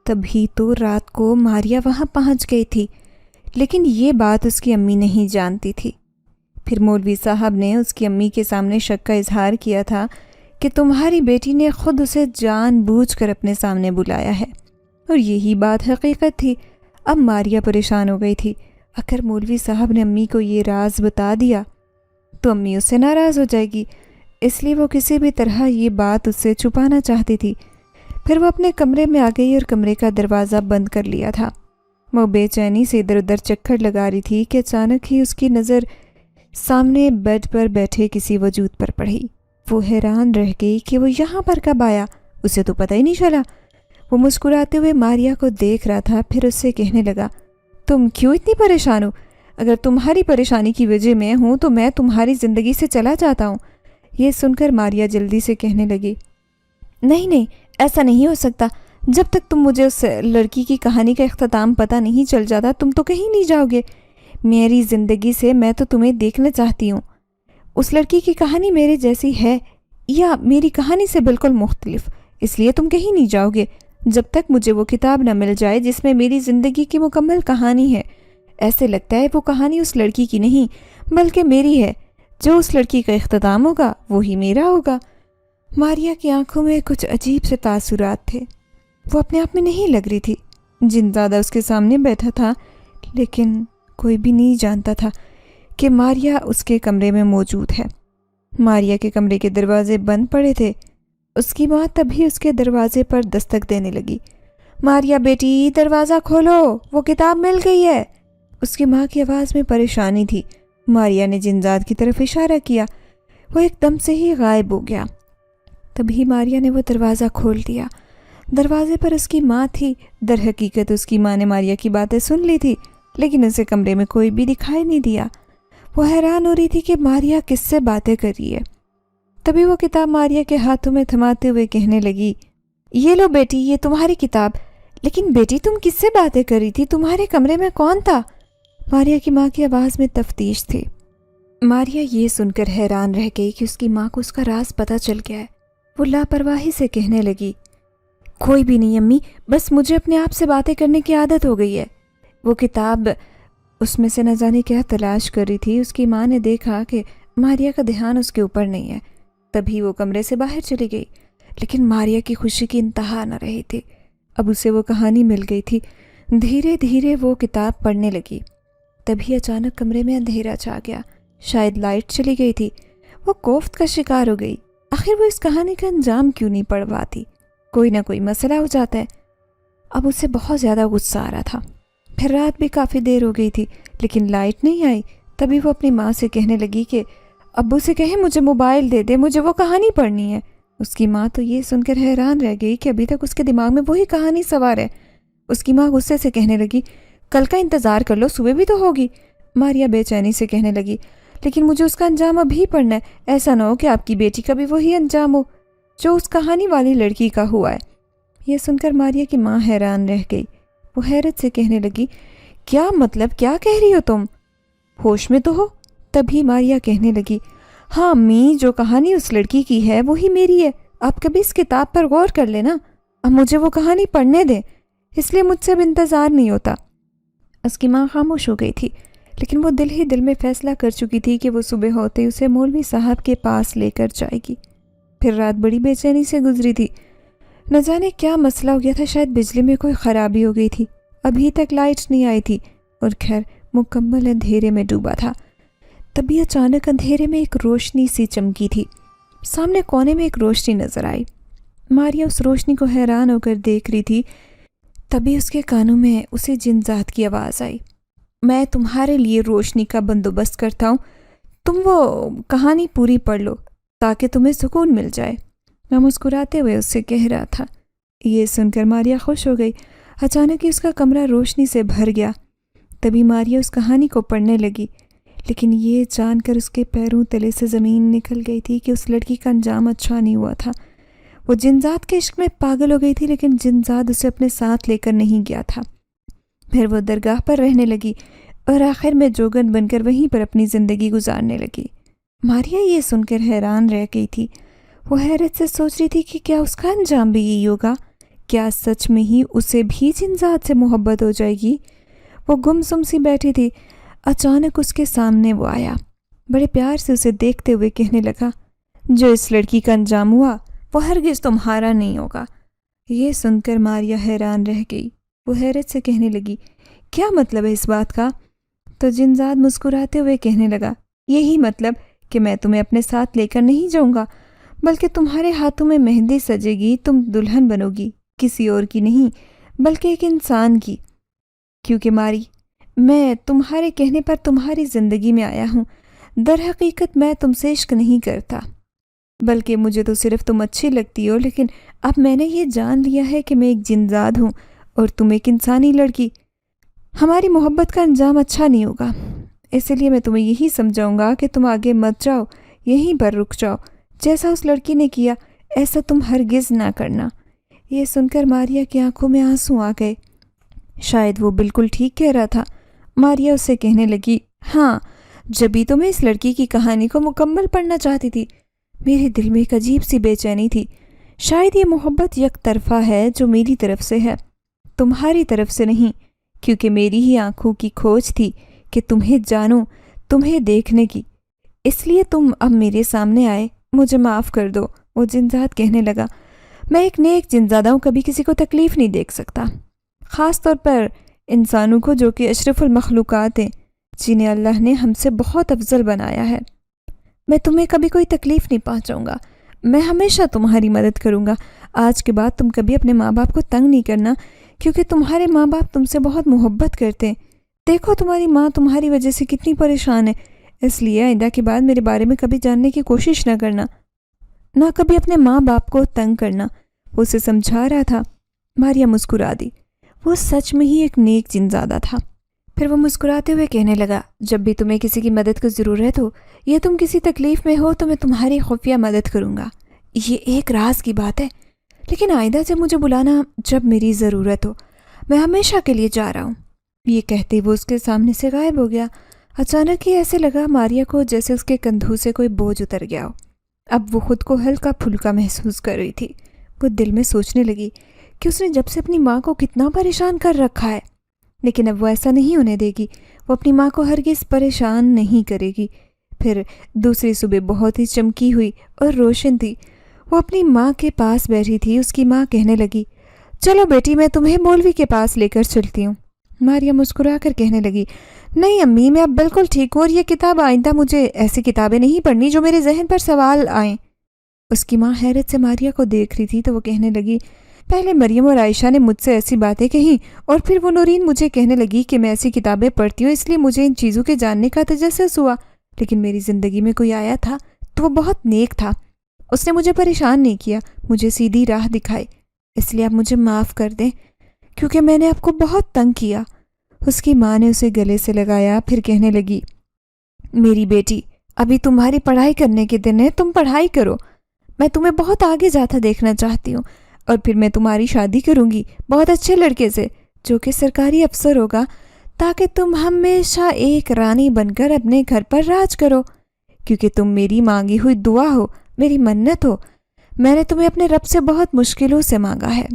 تبھی تو رات کو ماریا وہاں پہنچ گئی تھی، لیکن یہ بات اس کی امی نہیں جانتی تھی۔ پھر مولوی صاحب نے اس کی امی کے سامنے شک کا اظہار کیا تھا کہ تمہاری بیٹی نے خود اسے جان بوجھ کر اپنے سامنے بلایا ہے، اور یہی بات حقیقت تھی۔ اب ماریا پریشان ہو گئی تھی، اگر مولوی صاحب نے امی کو یہ راز بتا دیا تو امی اس سے ناراض ہو جائے گی، اس لیے وہ کسی بھی طرح یہ بات اس سے چھپانا چاہتی تھی۔ پھر وہ اپنے کمرے میں آ گئی اور کمرے کا دروازہ بند کر لیا تھا۔ وہ بے چینی سے ادھر ادھر چکر لگا رہی تھی کہ اچانک ہی اس کی نظر سامنے بیڈ پر بیٹھے کسی وجود پر پڑی۔ وہ حیران رہ گئی کہ وہ یہاں پر کب آیا، اسے تو پتہ ہی نہیں چلا۔ وہ مسکراتے ہوئے ماریا کو دیکھ رہا تھا، پھر اس سے کہنے لگا، تم کیوں اتنی پریشان ہو؟ اگر تمہاری پریشانی کی وجہ میں ہوں تو میں تمہاری زندگی سے چلا جاتا ہوں۔ یہ سن کر ماریا جلدی سے کہنے لگی، نہیں، ایسا نہیں ہو سکتا۔ جب تک تم مجھے اس لڑکی کی کہانی کا اختتام پتہ نہیں چل جاتا تم تو کہیں نہیں جاؤ گے۔ میری زندگی سے میں تو تمہیں دیکھنا چاہتی ہوں۔ اس لڑکی کی کہانی میرے جیسی ہے یا میری کہانی سے بالکل مختلف، اس لیے تم کہیں نہیں جاؤ گے جب تک مجھے وہ کتاب نہ مل جائے جس میں میری زندگی کی مکمل کہانی ہے۔ ایسے لگتا ہے وہ کہانی اس لڑکی کی نہیں بلکہ میری ہے، جو اس لڑکی کا اختتام ہوگا وہی میرا ہوگا۔ ماریا کی آنکھوں میں کچھ عجیب سے تاثرات تھے، وہ اپنے آپ میں نہیں لگ رہی تھی۔ جن زادہ اس کے سامنے بیٹھا تھا، لیکن کوئی بھی نہیں جانتا تھا کہ ماریا اس کے کمرے میں موجود ہے۔ ماریا کے کمرے کے دروازے بند پڑے تھے۔ اس کی ماں تبھی اس کے دروازے پر دستک دینے لگی، ماریا بیٹی دروازہ کھولو، وہ کتاب مل گئی ہے۔ اس کی ماں کی آواز میں پریشانی تھی۔ ماریا نے جنزاد کی طرف اشارہ کیا، وہ ایک دم سے ہی غائب ہو گیا۔ تبھی ماریا نے وہ دروازہ کھول دیا۔ دروازے پر اس کی ماں تھی۔ در حقیقت اس کی ماں نے ماریا کی باتیں سن لی تھی، لیکن اسے کمرے میں کوئی بھی دکھائی نہیں دیا۔ وہ حیران ہو رہی تھی کہ ماریا کس سے باتیں کر رہی ہے۔ تبھی وہ کتاب ماریا کے ہاتھوں میں تھماتے ہوئے کہنے لگی، یہ لو بیٹی، یہ تمہاری کتاب۔ لیکن بیٹی تم کس سے باتیں کر رہی تھی؟ تمہارے کمرے میں کون تھا؟ ماریا کی ماں کی آواز میں تفتیش تھی۔ ماریا یہ سن کر حیران رہ گئی کہ اس کی ماں کو اس کا راز پتہ چل گیا ہے۔ وہ لاپرواہی سے کہنے لگی، کوئی بھی نہیں امی، بس مجھے اپنے آپ سے باتیں کرنے کی عادت ہو گئی ہے۔ وہ کتاب اس میں سے نہ جانے کیا تلاش کر رہی تھی۔ اس کی ماں نے دیکھا کہ ماریا کا دھیان اس کے اوپر نہیں ہے، تبھی وہ کمرے سے باہر چلی گئی۔ لیکن ماریا کی خوشی کی انتہا نہ رہی تھی، اب اسے وہ کہانی مل گئی تھی۔ دھیرے دھیرے وہ کتاب پڑھنے لگی۔ تبھی اچانک کمرے میں اندھیرا چھا گیا، شاید لائٹ چلی گئی تھی۔ وہ کوفت کا شکار ہو گئی، آخر وہ اس کہانی کا انجام کیوں نہیں پڑھواتی؟ کوئی نہ کوئی مسئلہ ہو جاتا ہے۔ اب اسے بہت زیادہ غصہ آ رہا تھا۔ پھر رات بھی کافی دیر ہو گئی تھی لیکن لائٹ نہیں آئی۔ تبھی وہ اپنی ماں سے کہنے لگی کہ ابو سے کہیں مجھے موبائل دے دے، مجھے وہ کہانی پڑھنی ہے۔ اس کی ماں تو یہ سن کر حیران رہ گئی کہ ابھی تک اس کے دماغ میں وہی کہانی سوار ہے۔ اس کی ماں غصے سے کہنے لگی کل کا انتظار کر لو، صبح بھی تو ہوگی۔ ماریا بے چینی سے کہنے لگی لیکن مجھے اس کا انجام ابھی پڑھنا ہے، ایسا نہ ہو کہ آپ کی بیٹی کا بھی وہی انجام ہو جو اس کہانی والی لڑکی کا ہوا ہے۔ یہ سن کر ماریا کی ماں حیران رہ گئی۔ وہ حیرت سے کہنے لگی کیا مطلب، کیا کہہ رہی ہو تم؟ ہوش میں تو ہو؟ تبھی ماریا کہنے لگی ہاں امی، جو کہانی اس لڑکی کی ہے وہی میری ہے، آپ کبھی اس کتاب پر غور کر لینا، اب مجھے وہ کہانی پڑھنے دیں، اس لیے مجھ سے اب انتظار نہیں ہوتا۔ اس کی ماں خاموش ہو گئی تھی لیکن وہ دل ہی دل میں فیصلہ کر چکی تھی کہ وہ صبح ہوتے اسے مولوی صاحب کے پاس لے کر جائے گی۔ پھر رات بڑی بے چینی سے گزری تھی، نہ جانے کیا مسئلہ ہو گیا تھا، شاید بجلی میں کوئی خرابی ہو گئی تھی، ابھی تک لائٹ نہیں آئی تھی اور گھر مکمل اندھیرے میں ڈوبا تھا۔ تبھی اچانک اندھیرے میں ایک روشنی سی چمکی تھی، سامنے کونے میں ایک روشنی نظر آئی۔ ماریا اس روشنی کو حیران ہو کر دیکھ رہی تھی، تبھی اس کے کانوں میں اسی جن ذات کی آواز آئی میں تمہارے لیے روشنی کا بندوبست کرتا ہوں، تم وہ کہانی پوری پڑھ لو تاکہ تمہیں سکون مل جائے۔ میں مسکراتے ہوئے اس سے کہہ رہا تھا۔ یہ سن کر ماریا خوش ہو گئی، اچانک ہی اس کا کمرہ روشنی سے بھر گیا۔ تبھی ماریا اس کہانی کو پڑھنے لگی لیکن یہ جان کر اس کے پیروں تلے سے زمین نکل گئی تھی کہ اس لڑکی کا انجام اچھا نہیں ہوا تھا۔ وہ جنزاد کے عشق میں پاگل ہو گئی تھی لیکن جنزاد اسے اپنے ساتھ لے کر نہیں گیا تھا۔ پھر وہ درگاہ پر رہنے لگی اور آخر میں جوگن بن کر وہیں پر اپنی زندگی گزارنے لگی۔ ماریا یہ سن کر حیران رہ گئی تھی، وہ حیرت سے سوچ رہی تھی کہ کیا اس کا انجام بھی یہی ہوگا؟ کیا سچ میں ہی اسے بھی جنزاد سے محبت ہو جائے گی؟ وہ گم سم سی بیٹھی تھی، اچانک اس کے سامنے وہ آیا، بڑے پیار سے اسے دیکھتے ہوئے کہنے لگا جو اس لڑکی کا انجام ہوا وہ ہرگز تمہارا نہیں ہوگا۔ یہ سن کر ماریا حیران رہ گئی، وہ حیرت سے کہنے لگی کیا مطلب ہے اس بات کا؟ تو جنزاد مسکراتے ہوئے کہنے لگا یہی مطلب کہ میں تمہیں اپنے ساتھ لے کر نہیں جاؤں گا، بلکہ تمہارے ہاتھوں میں مہندی سجے گی، تم دلہن بنو گی، کسی اور کی نہیں بلکہ ایک انسان کی، کیونکہ ماری میں تمہارے کہنے پر تمہاری زندگی میں آیا ہوں۔ در حقیقت میں تم سے عشق نہیں کرتا بلکہ مجھے تو صرف تم اچھی لگتی ہو، لیکن اب میں نے یہ جان لیا ہے کہ میں ایک جنزاد ہوں اور تم ایک انسانی لڑکی، ہماری محبت کا انجام اچھا نہیں ہوگا، اس لیے میں تمہیں یہی سمجھاؤں گا کہ تم آگے مت جاؤ، یہیں پر رک جاؤ، جیسا اس لڑکی نے کیا ایسا تم ہرگز نہ کرنا۔ یہ سن کر ماریا کی آنکھوں میں آنسو آ گئے، شاید وہ بالکل ٹھیک کہہ رہا تھا۔ ماریا اس سے کہنے لگی ہاں، جبھی تو میں اس لڑکی کی کہانی کو مکمل پڑھنا چاہتی تھی، میرے دل میں ایک عجیب سی بے چینی تھی، شاید یہ محبت یک طرفہ ہے جو میری طرف سے ہے، تمہاری طرف سے نہیں، کیونکہ میری ہی آنکھوں کی کھوج تھی کہ تمہیں جانوں، تمہیں دیکھنے کی، اس لیے تم اب میرے سامنے آئے، مجھے معاف کر دو۔ وہ جنزاد کہنے لگا میں ایک نیک جنزادہ ہوں، کبھی کسی کو تکلیف نہیں دیکھ سکتا، خاص طور پر انسانوں کو جو کہ اشرف المخلوقات ہیں، جنہیں اللہ نے ہم سے بہت افضل بنایا ہے۔ میں تمہیں کبھی کوئی تکلیف نہیں پہنچاؤں گا، میں ہمیشہ تمہاری مدد کروں گا۔ آج کے بعد تم کبھی اپنے ماں باپ کو تنگ نہیں کرنا، کیونکہ تمہارے ماں باپ تم سے بہت محبت کرتے ہیں، دیکھو تمہاری ماں تمہاری وجہ سے کتنی پریشان ہے، اس لیے آئندہ کے بعد میرے بارے میں کبھی جاننے کی کوشش نہ کرنا، نہ کبھی اپنے ماں باپ کو تنگ کرنا۔ وہ اسے سمجھا رہا تھا۔ ماریا مسکرا دی، وہ سچ میں ہی ایک نیک جنزادہ تھا۔ پھر وہ مسکراتے ہوئے کہنے لگا جب بھی تمہیں کسی کی مدد کی ضرورت ہو یا تم کسی تکلیف میں ہو تو میں تمہاری خفیہ مدد کروں گا، یہ ایک راز کی بات ہے، لیکن آئندہ جب مجھے بلانا جب میری ضرورت ہو، میں ہمیشہ کے لیے جا رہا ہوں۔ یہ کہتے وہ اس کے سامنے سے غائب ہو گیا۔ اچانک ہی ایسے لگا ماریا کو جیسے اس کے کندھوں سے کوئی بوجھ اتر گیا ہو، اب وہ خود کو ہلکا پھلکا محسوس کر رہی تھی۔ وہ دل میں سوچنے لگی کہ اس نے جب سے اپنی ماں کو کتنا پریشان کر رکھا ہے، لیکن اب وہ ایسا نہیں ہونے دے گی، وہ اپنی ماں کو ہرگز پریشان نہیں کرے گی۔ پھر دوسری صبح بہت ہی چمکی ہوئی اور روشن تھی، وہ اپنی ماں کے پاس بیٹھی تھی۔ اس کی ماں کہنے لگی چلو بیٹی، میں تمہیں مولوی کے پاس لے کر چلتی ہوں۔ ماریا مسکرا کر کہنے لگی، نہیں امی، میں اب بالکل ٹھیک ہوں، اور یہ کتاب آئندہ مجھے ایسی کتابیں نہیں پڑھنی جو میرے ذہن پر سوال آئیں۔ اس کی ماں حیرت سے ماریا کو دیکھ رہی تھی تو وہ کہنے لگی، پہلے مریم اور عائشہ نے مجھ سے ایسی باتیں کہیں، اور پھر وہ نورین مجھے کہنے لگی کہ میں ایسی کتابیں پڑھتی ہوں، اس لیے مجھے ان چیزوں کے جاننے کا تجسس ہوا۔ لیکن میری زندگی میں کوئی آیا تھا تو وہ بہت نیک تھا، اس نے مجھے پریشان نہیں کیا، مجھے سیدھی راہ دکھائی، اس لیے آپ مجھے معاف کر دیں کیونکہ میں نے آپ کو بہت تنگ کیا۔ اس کی ماں نے اسے گلے سے لگایا، پھر کہنے لگی، میری بیٹی، ابھی تمہاری پڑھائی کرنے کے دن ہے، تم پڑھائی کرو، میں تمہیں بہت آگے جاتا دیکھنا چاہتی ہوں، اور پھر میں تمہاری شادی کروں گی بہت اچھے لڑکے سے جو کہ سرکاری افسر ہوگا، تاکہ تم ہمیشہ ایک رانی بن کر اپنے گھر پر راج کرو، کیونکہ تم میری مانگی ہوئی دعا ہو، میری منت ہو، میں نے تمہیں اپنے رب سے بہت مشکلوں سے مانگا ہے۔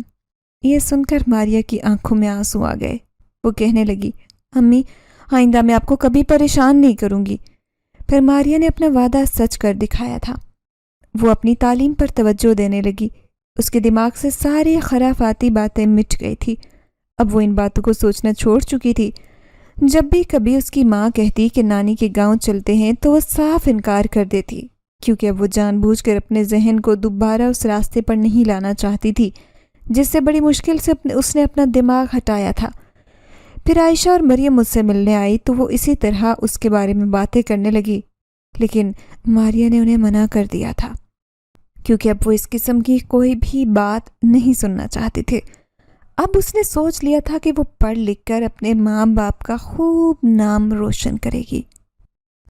یہ سن کر ماریا کی آنکھوں میں آنسو آ گئے۔ وہ کہنے لگی، امی، آئندہ میں آپ کو کبھی پریشان نہیں کروں گی۔ پھر ماریا نے اپنا وعدہ سچ کر دکھایا تھا۔ وہ اپنی تعلیم پر توجہ دینے لگی، اس کے دماغ سے ساری خرافاتی باتیں مٹ گئی تھی۔ اب وہ ان باتوں کو سوچنا چھوڑ چکی تھی۔ جب بھی کبھی اس کی ماں کہتی کہ نانی کے گاؤں چلتے ہیں تو وہ صاف انکار کر دیتی، کیونکہ اب وہ جان بوجھ کر اپنے ذہن کو دوبارہ اس راستے پر نہیں لانا چاہتی تھی جس سے بڑی مشکل سے اس نے اپنا دماغ ہٹایا تھا۔ پھر عائشہ اور مریم مجھ سے ملنے آئی تو وہ اسی طرح اس کے بارے میں باتیں کرنے لگی، لیکن ماریا نے انہیں منع کر دیا تھا کیونکہ اب وہ اس قسم کی کوئی بھی بات نہیں سننا چاہتے تھے۔ اب اس نے سوچ لیا تھا کہ وہ پڑھ لکھ کر اپنے ماں باپ کا خوب نام روشن کرے گی۔